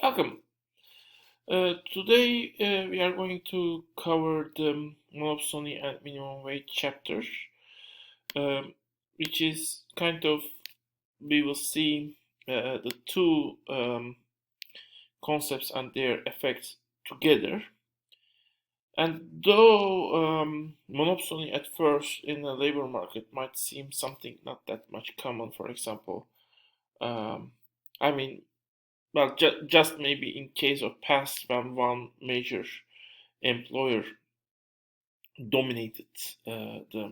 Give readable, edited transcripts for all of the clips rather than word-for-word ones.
Welcome. Today we are going to cover the monopsony and minimum wage chapter, um, which is kind of we will see the two concepts and their effects together. And though monopsony at first in the labor market might seem something not that much common, for example, um, I mean, well, just maybe in case of past when one major employer dominated the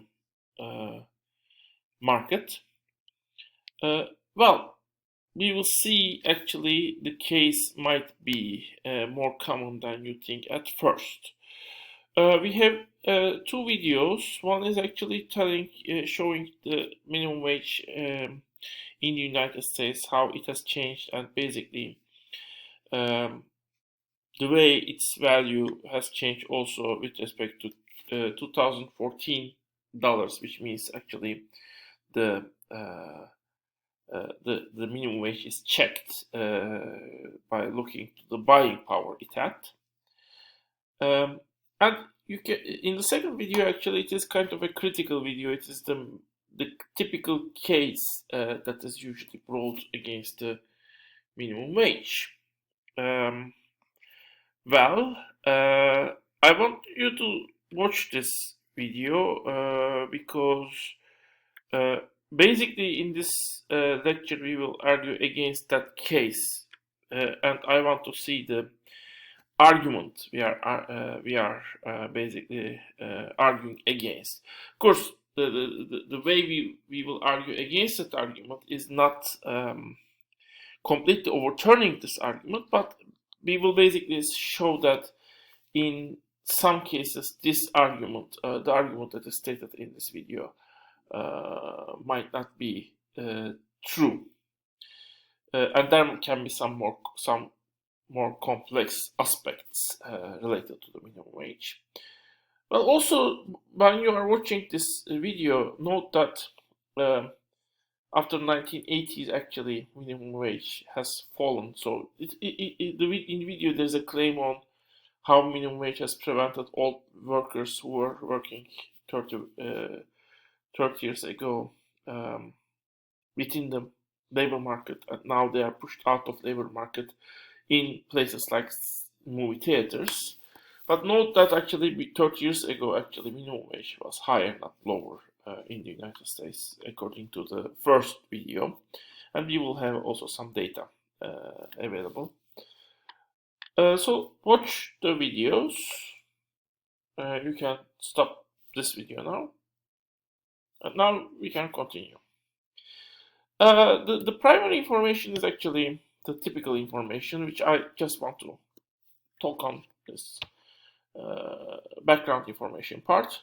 uh, market. Uh, well, we will see actually the case might be more common than you think at first. We have two videos. One is actually showing the minimum wage in the United States, how it has changed, and basically um, the way its value has changed also with respect to 2014 dollars, which means actually the the minimum wage is checked by looking to the buying power it had. And you can in the second video actually it is kind of a critical video. It is the typical case that is usually brought against the minimum wage. Um, Well, I want you to watch this video because uh, basically in this lecture we will argue against that case, and I want to see the argument we are basically arguing against. Of course, the way we will argue against that argument is not completely overturning this argument, but we will basically show that in some cases this argument, the argument that is stated in this video, might not be true, and there can be some more complex aspects related to the minimum wage. Well, also when you are watching this video, note that after 1980s, actually, minimum wage has fallen. So in the video, there's a claim on how minimum wage has prevented all workers who were working 30 years ago within the labor market, and now they are pushed out of labor market in places like movie theaters. But note that actually 30 years ago, actually minimum wage was higher, not lower, in the United States, according to the first video. And we will have also some data available. So watch the videos. You can stop this video now. And now we can continue. The primary information is actually the typical information, which I just want to talk on this background information part.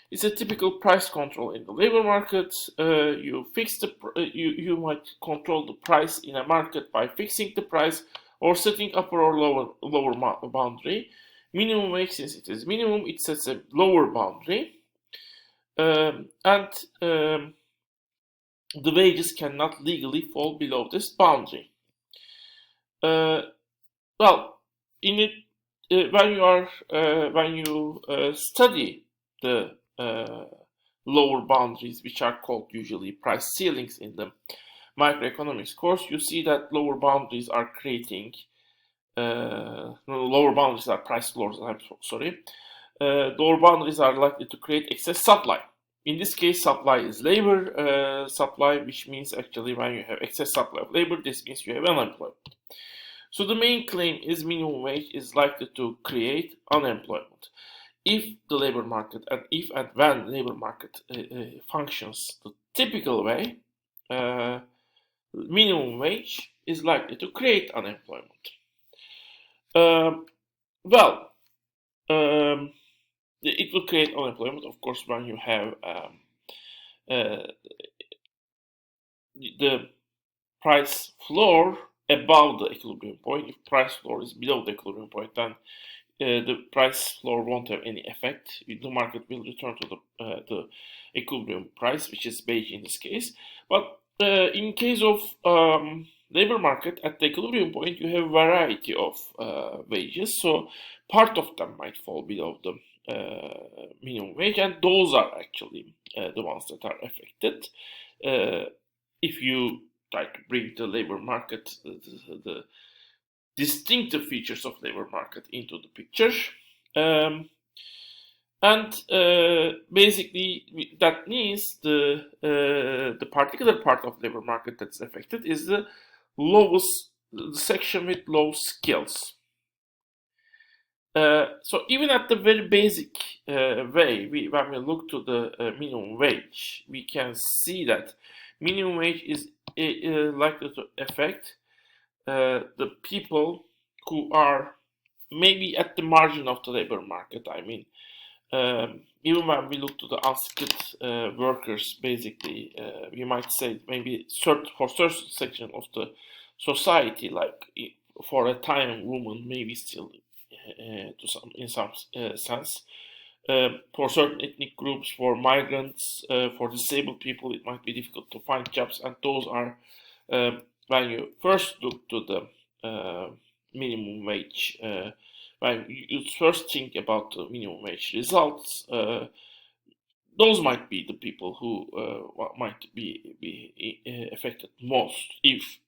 It's a typical price control in the labor market. You fix you might control the price in a market by fixing the price or setting upper or lower boundary. Minimum wage, since it is minimum, it sets a lower boundary, and the wages cannot legally fall below this boundary. Well, in it, when you study the lower boundaries, which are called usually price ceilings in the microeconomics course, you see that lower boundaries are creating lower boundaries are price floors. I'm sorry. Lower boundaries are likely to create excess supply. In this case, supply is labor supply, which means actually when you have excess supply of labor, this means you have unemployment. So the main claim is minimum wage is likely to create unemployment. If the labor market and if and when the labor market functions the typical way, minimum wage is likely to create unemployment. Well, it will create unemployment, of course, when you have the price floor above the equilibrium point. If price floor is below the equilibrium point, then the price floor won't have any effect. The market will return to the equilibrium price, which is beige in this case. But in case of labor market, at the equilibrium point, you have a variety of wages. So part of them might fall below the minimum wage, and those are actually the ones that are affected. If you try to bring the labor market, the distinctive features of labor market into the picture. Basically, that means the particular part of labor market that's affected is the section with low skills. So even at the very basic way, when we look to the minimum wage, we can see that minimum wage is likely to affect the people who are maybe at the margin of the labor market. I mean, even when we look to the unskilled workers, basically, we might say maybe for certain section of the society, like for a time, woman maybe still in some sense. For certain ethnic groups, for migrants, for disabled people, it might be difficult to find jobs, and those are when you first look to the minimum wage. When you first think about the minimum wage results, those might be the people who might be affected most if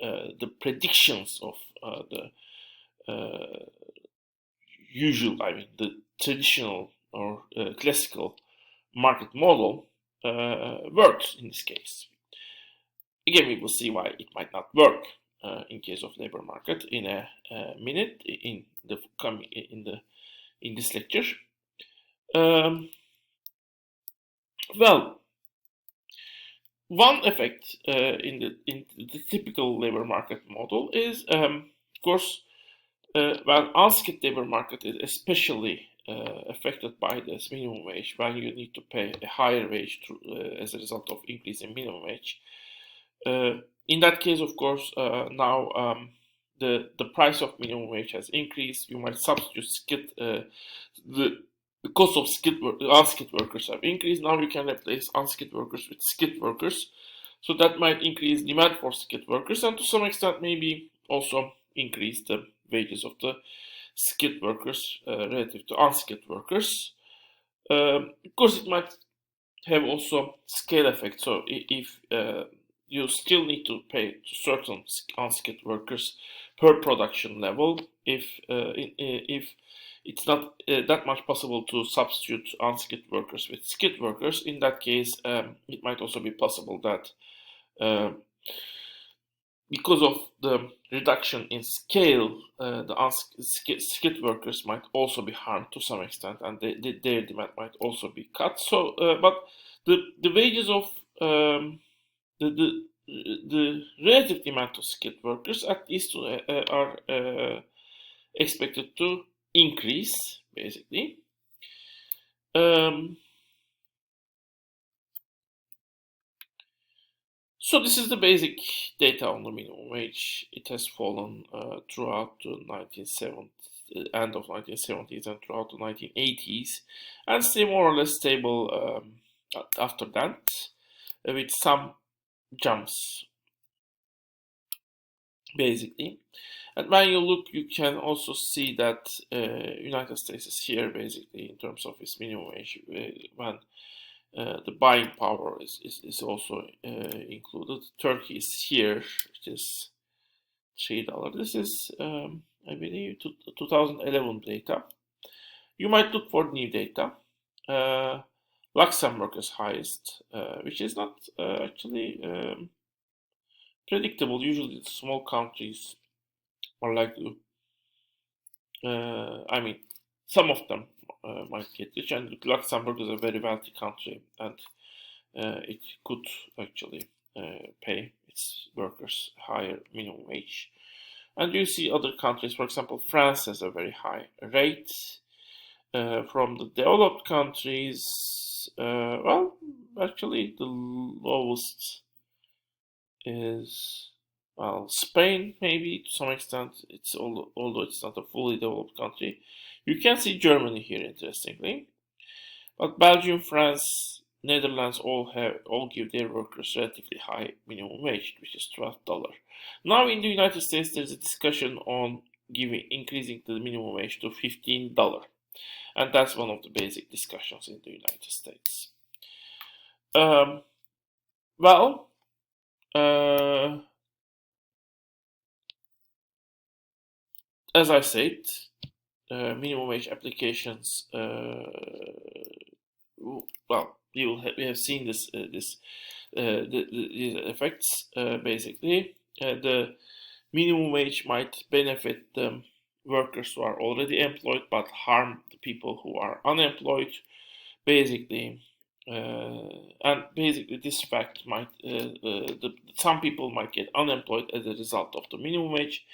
the predictions of the usual, I mean, the traditional or classical market model works in this case. Again, we will see why it might not work in case of labor market in a minute in this lecture. Well, one effect in the typical labor market model is, of course, when unskilled labor market is especially affected by this minimum wage, when you need to pay a higher wage as a result of increase in minimum wage. In that case, of course, now the price of minimum wage has increased. You might substitute the cost of unskilled workers have increased. Now you can replace unskilled workers with skilled workers. So that might increase demand for skilled workers, and to some extent maybe also increase the wages of the skilled workers relative to unskilled workers. Of course, it might have also scale effect. So if you still need to pay to certain unskilled workers per production level, if it's not that much possible to substitute unskilled workers with skilled workers, in that case, it might also be possible that because of the reduction in scale, the skilled workers might also be harmed to some extent, and their demand might also be cut. So, but the wages of the relative demand of skilled workers at least are expected to increase, basically. So this is the basic data on the minimum wage. It has fallen throughout the 1970s, end of 1970s and throughout the 1980s, and stay more or less stable after that, with some jumps, basically. And when you look, you can also see that United States is here, basically, in terms of its minimum wage, when the buying power is also included. Turkey is here, which is $3. This is, I believe, 2011 data. You might look for new data. Luxembourg is highest, which is not actually predictable. Usually, the small countries are like to, I mean, some of them might get rich, and Luxembourg is a very wealthy country, and it could actually pay its workers higher minimum wage. And you see other countries, for example, France has a very high rate. From the developed countries, well, actually the lowest is, well, Spain, maybe to some extent. It's although it's not a fully developed country. You can see Germany here, interestingly, but Belgium, France, Netherlands all give their workers relatively high minimum wage, which is $12. Now in the United States, there's a discussion on increasing the minimum wage to $15, and that's one of the basic discussions in the United States. Well, as I said, minimum wage applications. Well, we have seen these effects. Basically, the minimum wage might benefit the workers who are already employed, but harm the people who are unemployed. Basically, and basically this fact might some people might get unemployed as a result of the minimum wage,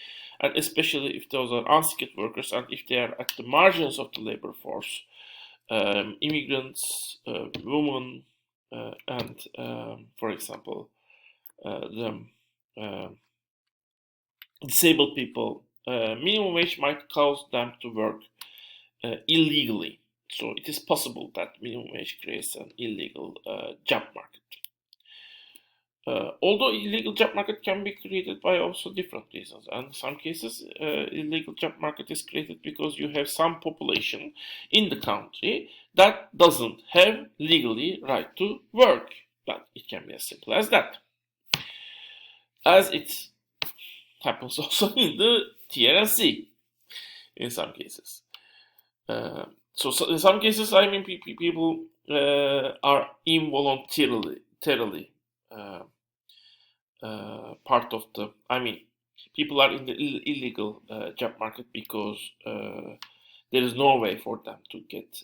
and especially if those are unskilled workers and if they are at the margins of the labor force, immigrants, women, and for example, the disabled people. Minimum wage might cause them to work illegally. So it is possible that minimum wage creates an illegal job market. Although illegal job market can be created by also different reasons, and in some cases illegal job market is created because you have some population in the country that doesn't have legally right to work. But it can be as simple as that, as it happens also in the TRNC in some cases. So in some cases, I mean, people are involuntarily part of the. I mean, people are in the illegal job market because there is no way for them to get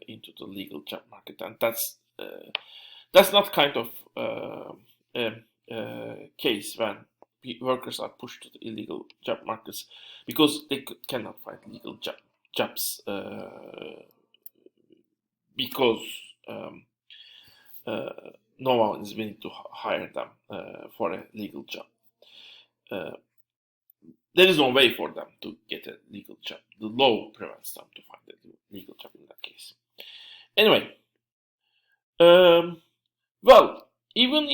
into the legal job market, and that's not kind of case when workers are pushed to the illegal job markets because they cannot find legal jobs because no one is willing to hire them for a legal job. There is no way for them to get a legal job. The law prevents them to find a legal job in that case. Anyway, well, even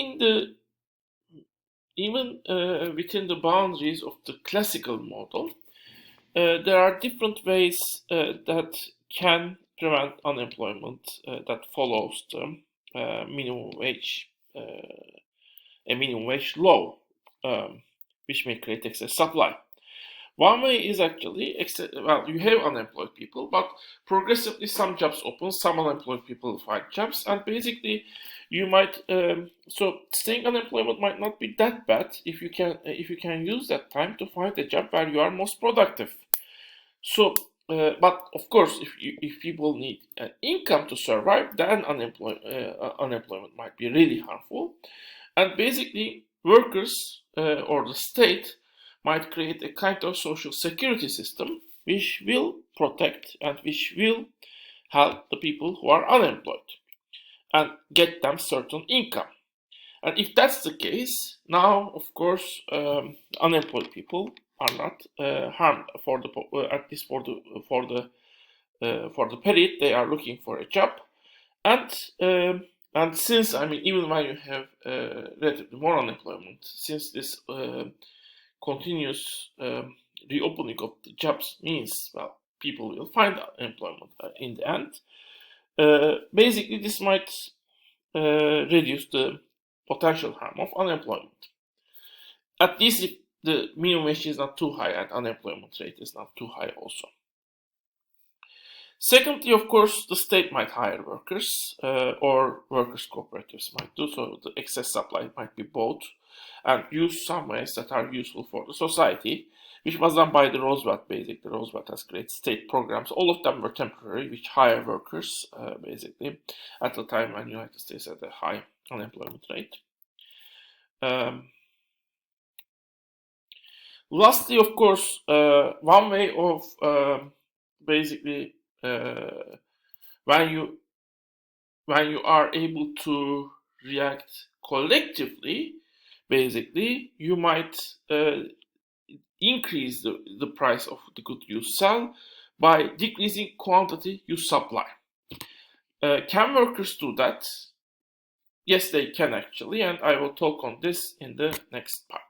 within the boundaries of the classical model, there are different ways that can prevent unemployment that follows the minimum wage, a minimum wage law, which may create excess supply. One way is actually, you have unemployed people, but progressively some jobs open, some unemployed people find jobs, and basically you might, so staying unemployment might not be that bad if you can use that time to find a job where you are most productive. So, but of course, if people need an income to survive, then unemployment might be really harmful, and basically workers or the state might create a kind of social security system which will protect and which will help the people who are unemployed and get them certain income. And if that's the case, now of course unemployed people are not harmed for at least for the period they are looking for a job, and since I mean even when you have relatively more unemployment, since this continuous reopening of the jobs means, well, people will find employment in the end. Basically, this might reduce the potential harm of unemployment. At least if the minimum wage is not too high and unemployment rate is not too high also. Secondly, of course, the state might hire workers or workers' cooperatives might do so. The excess supply might be bought and use some ways that are useful for the society, which was done by the Roosevelt. Basically, Roosevelt has created state programs. All of them were temporary, which hire workers, basically, at the time when the United States had a high unemployment rate. Lastly, of course, one way of basically when you are able to react collectively, basically you might increase the price of the good you sell by decreasing quantity you supply. Can workers do that? Yes, they can actually, and I will talk on this in the next part.